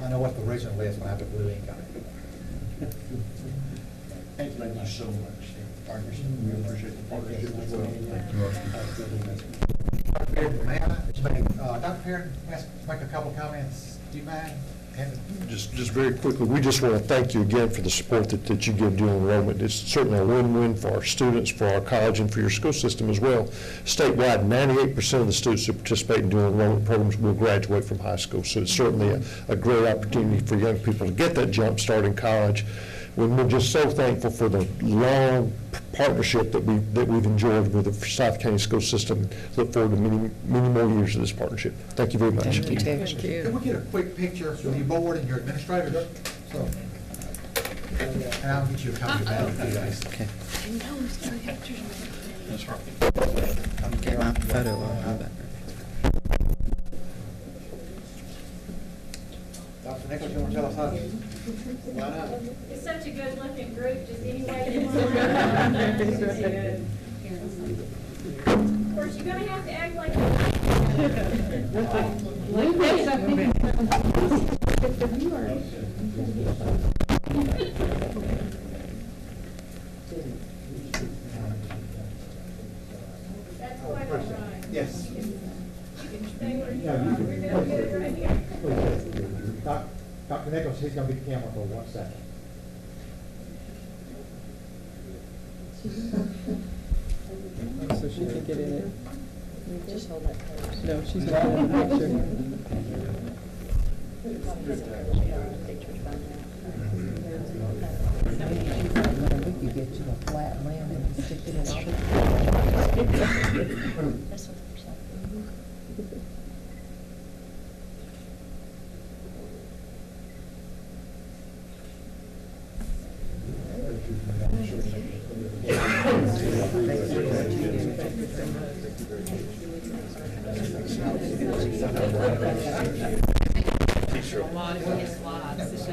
I know what the original list, but I have the blue ink on it. Thank you so much. We appreciate the partnership as well. Dr. Bearden, may I, Dr. Bearden, ask, make a couple comments, do you mind? Just very quickly, we just want to thank you again for the support that you give dual enrollment. It's certainly a win-win for our students, for our college, and for your school system as well. Statewide, 98% of the students who participate in dual enrollment programs will graduate from high school, so it's certainly a great opportunity for young people to get that jump start in college. We're just so thankful for the long partnership that we've enjoyed with the Forsyth County school system. Look forward to many more years of this partnership. Thank you very much. Thank you, too. Thank you. Can we get a quick picture of your board and your administrator? So, and I'll get you a copy of that in a few days. Okay. That's right. Get my photo on. Dr. Nichols, you want to tell us how? Why not? It's such a good-looking group, just any way you want. Of course, you're gonna have to act like. That's quite all right. Yes. You can stay where you are. We're gonna get it right here. Dr. Nichols, he's going to be the camera for 1 second. So she can get in it. Just hold that close. No, she's going to get in the picture. We could get you a flat lamp and stick it in all the.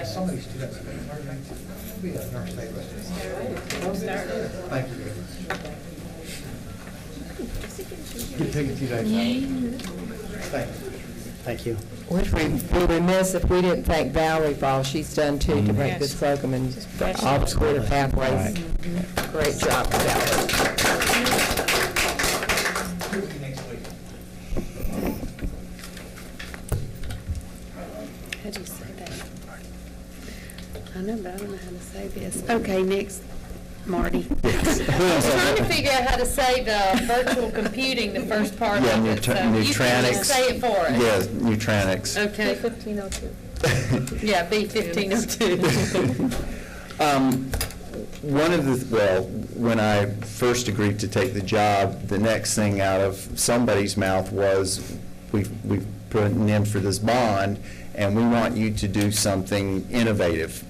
Some of these students will be a nurse aide. Thank you. Good taking 2 days. Thank you. Thank you. We'd be remiss if we didn't thank Valerie for all she's done too to make this program and all the career pathways. Great job, Valerie. How do you say that? I know, but I don't know how to say this. Okay, next, Marty. I was trying to figure out how to say the virtual computing, the first part Yeah, of it. So you can just say it for us. Yes, Neutronics. Okay. B1502. Yeah, B1502. One of the, well, when I first agreed to take the job, the next thing out of somebody's mouth was, we've put in for this bond, and we want you to do something innovative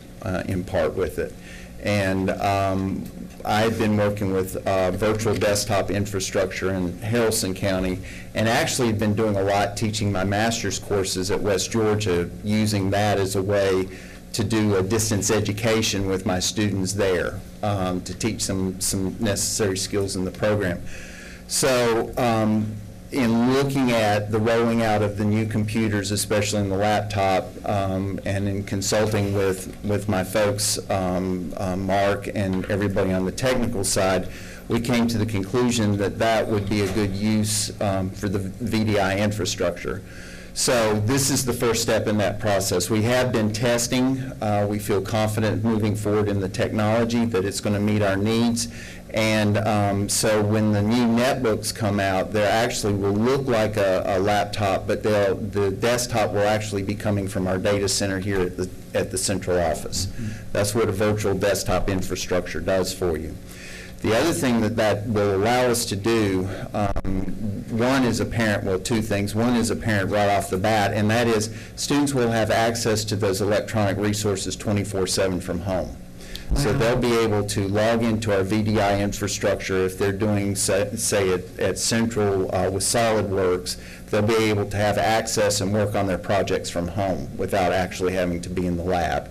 in part with it. And I've been working with virtual desktop infrastructure in Haralson County, and actually been doing a lot teaching my master's courses at West Georgia, using that as a way to do a distance education with my students there, to teach some necessary skills in the program. So in looking at the rolling out of the new computers, especially in the laptop, and in consulting with my folks, Mark and everybody on the technical side, we came to the conclusion that that would be a good use for the VDI infrastructure. So this is the first step in that process. We have been testing. We feel confident moving forward in the technology that it's going to meet our needs. And so when the new netbooks come out, they actually will look like a laptop, but the desktop will actually be coming from our data center here at the central office. That's what a virtual desktop infrastructure does for you. The other thing that will allow us to do, one is apparent, well, two things. One is apparent right off the bat, and that is students will have access to those electronic resources 24/7 from home. So they'll be able to log into our VDI infrastructure if they're doing, say at Central with SolidWorks, they'll be able to have access and work on their projects from home without actually having to be in the lab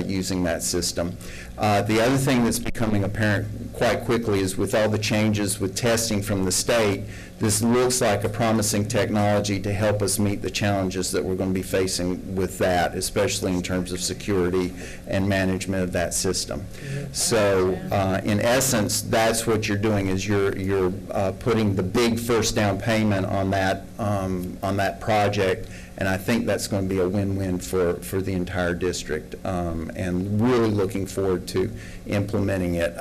using that system. The other thing that's becoming apparent quite quickly is with all the changes with testing from the state, this looks like a promising technology to help us meet the challenges that we're going to be facing with that, especially in terms of security and management of that system. So in essence, that's what you're doing, is you're putting the big first down payment on that project, and I think that's going to be a win-win for the entire district, and really looking forward to implementing it.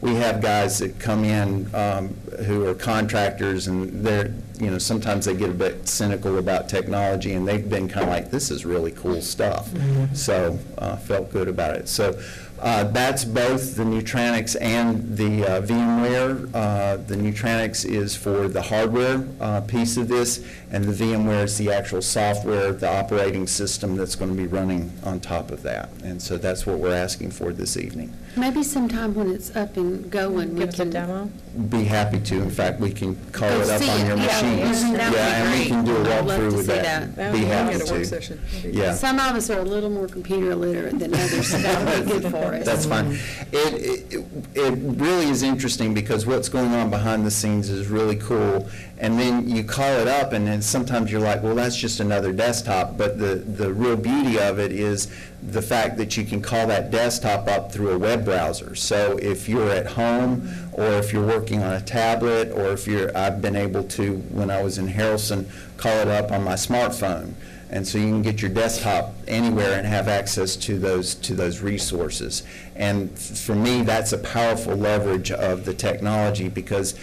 We have guys that come in who are contractors, and they're, sometimes they get a bit cynical about technology, and they've been kind of like, this is really cool stuff. So felt good about it. So that's both the Nutranics and the VMware. The Nutranics is for the hardware piece of this, and the VMware is the actual software, the operating system that's going to be running on top of that. And so that's what we're asking for this evening. Maybe sometime when it's up and going, we can demo. Be happy to. In fact, we can call Go it up see on it. your Yeah, machines. that would be And we great. can do a I'd love walkthrough to with see that. that. Be happy Get a work to. session. Yeah. Some of us are a little more computer illiterate than others, so that would be good for us. That's fine. It really is interesting because what's going on behind the scenes is really cool. And then you call it up, and then sometimes you're like, well, that's just another desktop. But the real beauty of it is the fact that you can call that desktop up through a web browser. So if you're at home, or if you're working on a tablet, or if I've been able to, when I was in Harrelson, call it up on my smartphone. And so you can get your desktop anywhere and have access to those resources. And for me, that's a powerful leverage of the technology, because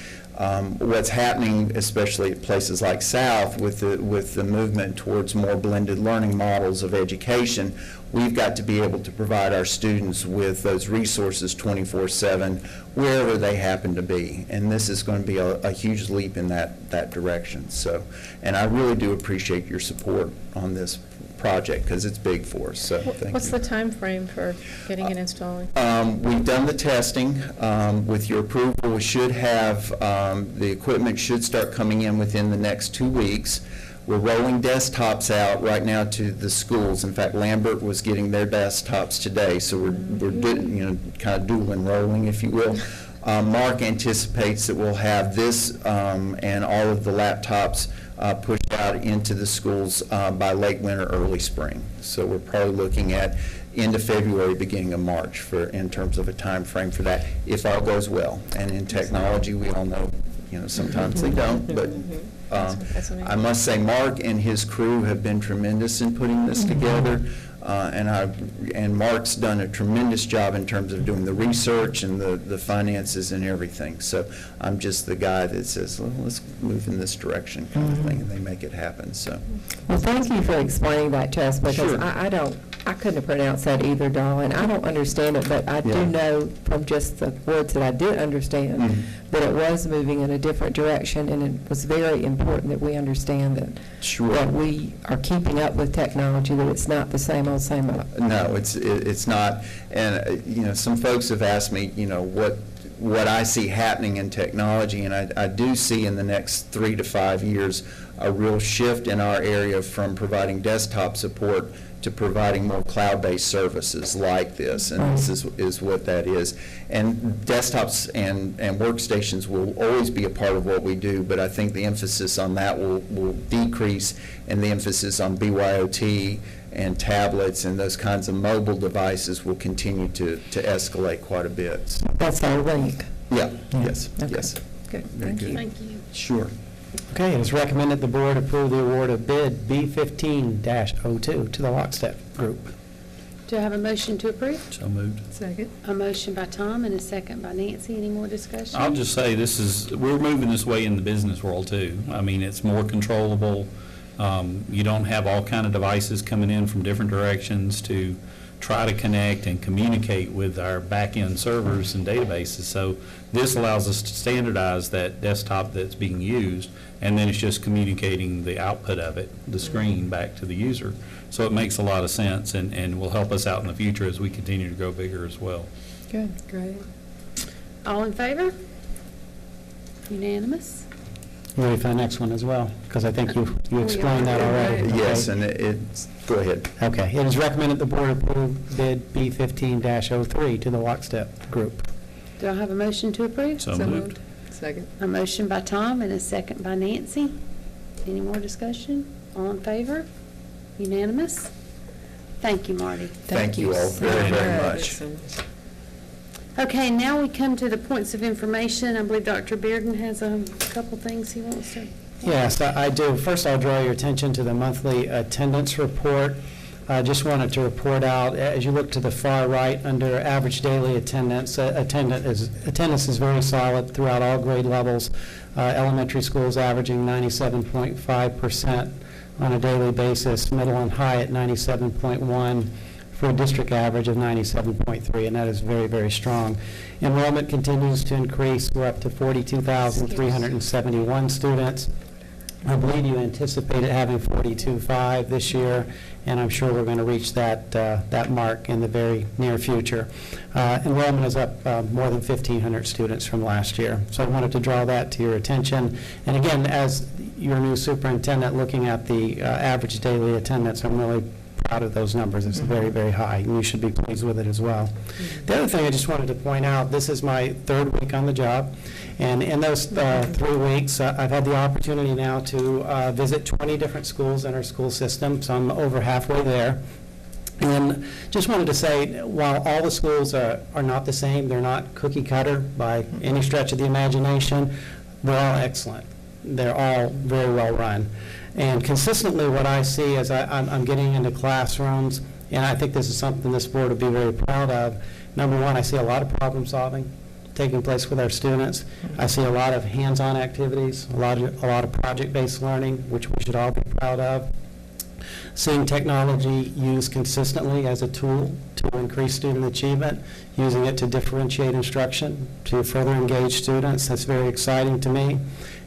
what's happening, especially at places like South, with the movement towards more blended learning models of education, we've got to be able to provide our students with those resources 24/7 wherever they happen to be. And this is going to be a huge leap in that direction. So, and I really do appreciate your support on this project, because it's big for us. So thank What's you. the time frame for getting it installed? We've done the testing. With your approval, we should have, the equipment should start coming in within the next 2 weeks. We're rolling desktops out right now to the schools. In fact, Lambert was getting their desktops today, so we're kind of dual enrolling, if you will. Mark anticipates that we'll have this and all of the laptops pushed out into the schools by late winter, early spring. So we're probably looking at end of February, beginning of March in terms of a time frame for that, if all goes well. And in technology, we all know, sometimes they don't, but I must say Mark and his crew have been tremendous in putting this together. And Mark's done a tremendous job in terms of doing the research and the finances and everything. So I'm just the guy that says, well, let's move in this direction kind of thing, and they make it happen. So, Well, thank you for explaining that to us, because Sure. I couldn't have pronounced that either, Darla, and I don't understand it, but I Yeah. do know from just the words that I did understand that it was moving in a different direction, and it was very important that we understand that Sure. that we are keeping up with technology, that it's not the same old, same old. No, it's not. And, some folks have asked me, what I see happening in technology, and I do see in the next 3 to 5 years a real shift in our area from providing desktop support to providing more cloud-based services like this, and this is what that is. And desktops and workstations will always be a part of what we do, but I think the emphasis on that will decrease, and the emphasis on BYOT and tablets and those kinds of mobile devices will continue to escalate quite a bit. That's our link. Yeah, yes, Okay. yes. Good, Very thank you. good. Thank you. Sure. Okay, it is recommended the board approve the award of bid B15-02 to the Lockstep Group. Do I have a motion to approve? So moved. Second. A motion by Tom and a second by Nancy. Any more discussion? I'll just say we're moving this way in the business world too. I mean, it's more controllable. You don't have all kind of devices coming in from different directions to try to connect and communicate with our back-end servers and databases. So this allows us to standardize that desktop that's being used, and then it's just communicating the output of it, the screen, back to the user. So it makes a lot of sense and will help us out in the future as we continue to grow bigger as well. Good. Great. All in favor? Unanimous? You ready for the next one as well? Because I think you explained that already. Yes, Okay. and it's, go ahead. Okay. It is recommended the board approve bid B15-03 to the Lockstep Group. Do I have a motion to approve? So moved. Second. A motion by Tom and a second by Nancy. Any more discussion? All in favor? Unanimous? Thank you, Marty. Thank you all very, very much. Okay, now we come to the points of information. I believe Dr. Bearden has a couple things he wants to. Yes, I do. First, I'll draw your attention to the monthly attendance report. I just wanted to report out, as you look to the far right, under average daily attendance, attendance is very solid throughout all grade levels. Elementary schools averaging 97.5% on a daily basis, middle and high at 97.1%. for a district average of 97.3, and that is very, very strong. Enrollment continues to increase. We're up to 42,371 students. I believe you anticipated having 42.5 this year, and I'm sure we're going to reach that mark in the very near future. Enrollment is up more than 1,500 students from last year. So I wanted to draw that to your attention. And again, as your new superintendent, looking at the average daily attendance, I'm really proud of those numbers. It's very, very high, and you should be pleased with it as well. The other thing I just wanted to point out, this is my third week on the job, and in those 3 weeks, I've had the opportunity now to visit 20 different schools in our school system, so I'm over halfway there. And just wanted to say, while all the schools are not the same, they're not cookie cutter by any stretch of the imagination, they're all excellent. They're all very well run. And consistently what I see as I'm getting into classrooms, and I think this is something this board would be very proud of, number one, I see a lot of problem solving taking place with our students. I see a lot of hands-on activities, a lot of project-based learning, which we should all be proud of. Seeing technology used consistently as a tool to increase student achievement, using it to differentiate instruction, to further engage students, that's very exciting to me.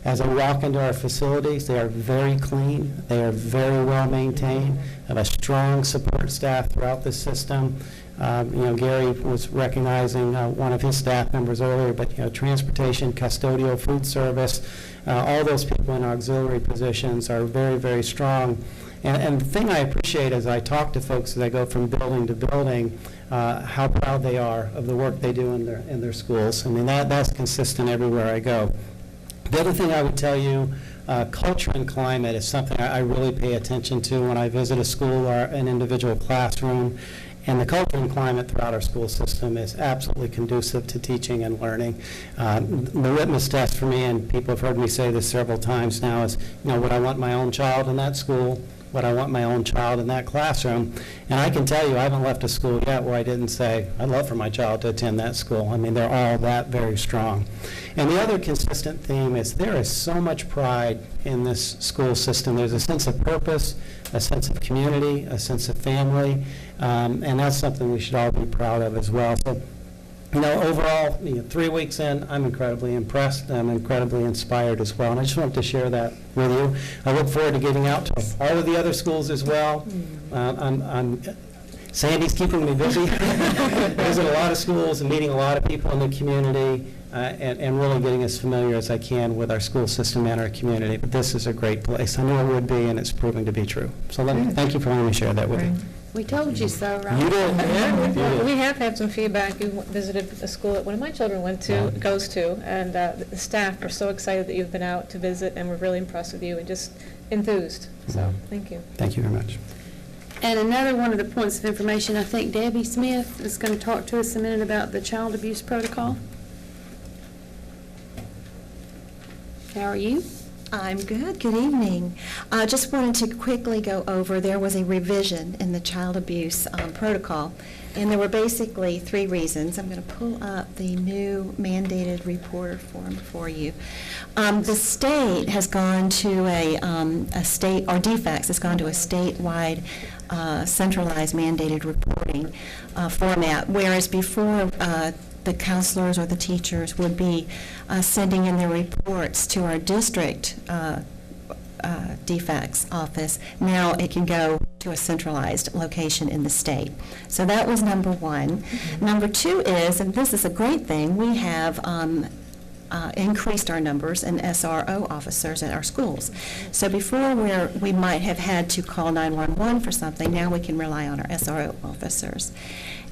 As I walk into our facilities, they are very clean, they are very well maintained, have a strong support staff throughout the system. Gary was recognizing one of his staff members earlier, but transportation, custodial, food service, all those people in auxiliary positions are very, very strong. And the thing I appreciate as I talk to folks as I go from building to building, how proud they are of the work they do in their schools. I mean, that's consistent everywhere I go. The other thing I would tell you, culture and climate is something I really pay attention to when I visit a school or an individual classroom. And the culture and climate throughout our school system is absolutely conducive to teaching and learning. The litmus test for me, and people have heard me say this several times now, is, would I want my own child in that school? Would I want my own child in that classroom? And I can tell you, I haven't left a school yet where I didn't say, I'd love for my child to attend that school. I mean, they're all that very strong. And the other consistent theme is there is so much pride in this school system. There's a sense of purpose, a sense of community, a sense of family, and that's something we should all be proud of as well. So, overall, 3 weeks in, I'm incredibly impressed. I'm incredibly inspired as well, and I just wanted to share that with you. I look forward to getting out to all of the other schools as well. Sandy's keeping me busy. Visit a lot of schools and meeting a lot of people in the community, and really getting as familiar as I can with our school system and our community. But this is a great place. I knew it would be, and it's proving to be true. So thank you for letting me share that with you. We told you so, right? You did. Yeah, we have had some feedback. You visited a school that one of my children goes to, and the staff are so excited that you've been out to visit, and we're really impressed with you and just enthused. So, thank you. Thank you very much. And another one of the points of information, I think Debbie Smith is going to talk to us a minute about the child abuse protocol. How are you? I'm good. Good evening. Just wanted to quickly go over, there was a revision in the child abuse protocol, and there were basically 3 reasons. I'm going to pull up the new mandated reporter form for you. The state has gone to a state, or DFACS has gone to a statewide centralized mandated reporting format, whereas before the counselors or the teachers would be sending in their reports to our district DFACS office. Now it can go to a centralized location in the state. So that was number 1. Number 2 is, and this is a great thing, we have increased our numbers in SRO officers at our schools. So before we might have had to call 911 for something, now we can rely on our SRO officers.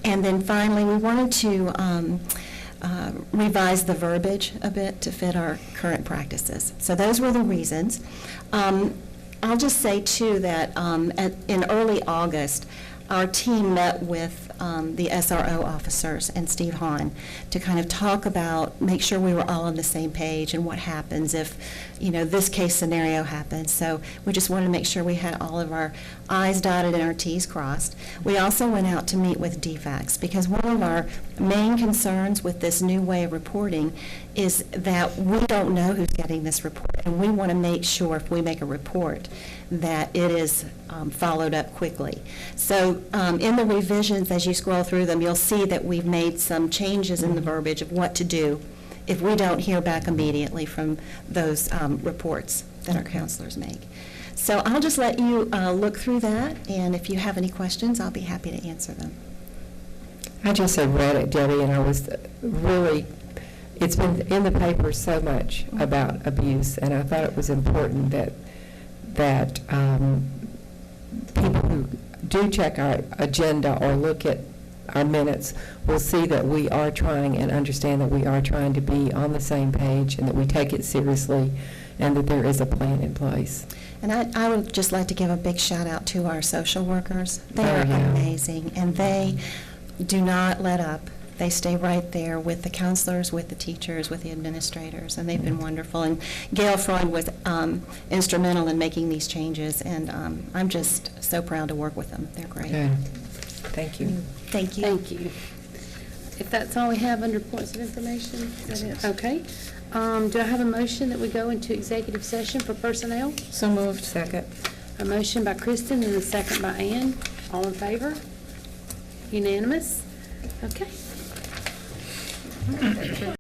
And then finally, we wanted to revise the verbiage a bit to fit our current practices. So those were the reasons. I'll just say, too, that in early August, our team met with the SRO officers and Steve Hahn to kind of talk about, make sure we were all on the same page and what happens if, this case scenario happens. So we just wanted to make sure we had all of our I's dotted and our T's crossed. We also went out to meet with DFACS because one of our main concerns with this new way of reporting is that we don't know who's getting this report, and we want to make sure if we make a report that it is followed up quickly. So in the revisions, as you scroll through them, you'll see that we've made some changes in the verbiage of what to do if we don't hear back immediately from those reports that our counselors make. So I'll just let you look through that, and if you have any questions, I'll be happy to answer them. I just had read it, Debbie, and I was really, it's been in the paper so much about abuse, and I thought it was important that people who do check our agenda or look at our minutes will see that we are trying and understand that we are trying to be on the same page and that we take it seriously and that there is a plan in place. And I would just like to give a big shout out to our social workers. They are amazing, and they do not let up. They stay right there with the counselors, with the teachers, with the administrators, and they've been wonderful. And Gail Freund was instrumental in making these changes, and I'm just so proud to work with them. They're great. Good. Thank you. Thank you. Thank you. If that's all we have under points of information, is that it? Okay. Do I have a motion that we go into executive session for personnel? So moved. Second. A motion by Kristin and a second by Ann. All in favor? Unanimous? Okay.